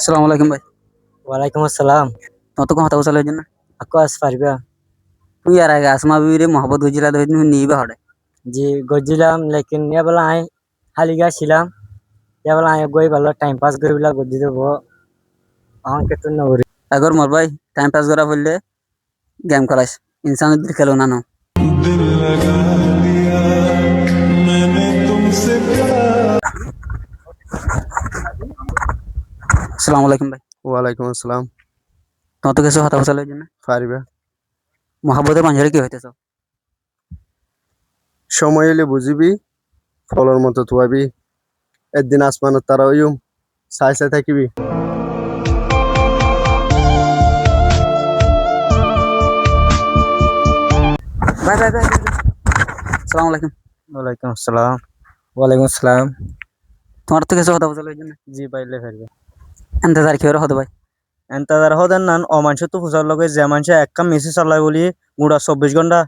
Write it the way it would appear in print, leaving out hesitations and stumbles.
আসসালামু আলাইকুম ভাই। ওয়ালাইকুম আসসালাম। কতক্ষণ কথা বলছিল এই জন্য আকো আস পারবা? তুই আর আগে আসমা বিবিরে মোহাম্মদ গুজিলা ধরে নিয়ে হড়ে জি গজিলাম লেকিন ইয়া বলা আই হালিগা ছিলাম ইয়া বলা আই গই ভালো টাইম পাস করে বলা গজি দেব আমাকে তো নগরি আগর মোর ভাই টাইম পাস করা বললে গেম খেলাস ইনসান দিল খেলো না নো। दिल लगा लिया मैंने तुमसे प्यार। আসসালামু আলাইকুম ভাই। ওয়ালাইকুম আসসালাম। কত কিছু কথা বলছিল এই জন্য পারিবা মোহাম্মদের মাঝে কি হইতেছ সময় এলে বুঝিবি, ফলর মতো থুয়াবি, একদিন আসমানত তারা হইম, চাই চাই থাকিবি। ভাই ভাই ভাই আসসালামু আলাইকুম। ওয়ালাইকুম আসসালাম। ওয়ালাইকুম আসসালাম। তোমার তো কিছু কথা বলছিল এই জন্য জি পাইলে পারবা এন্তেজার কি হরে হতো ভাই এন্তাদার হদেন নান অমানস তো ফুসার লগে যে মানুষ এক কাম মেসেজ চালায় বলি গুড়া 24 ঘন্টা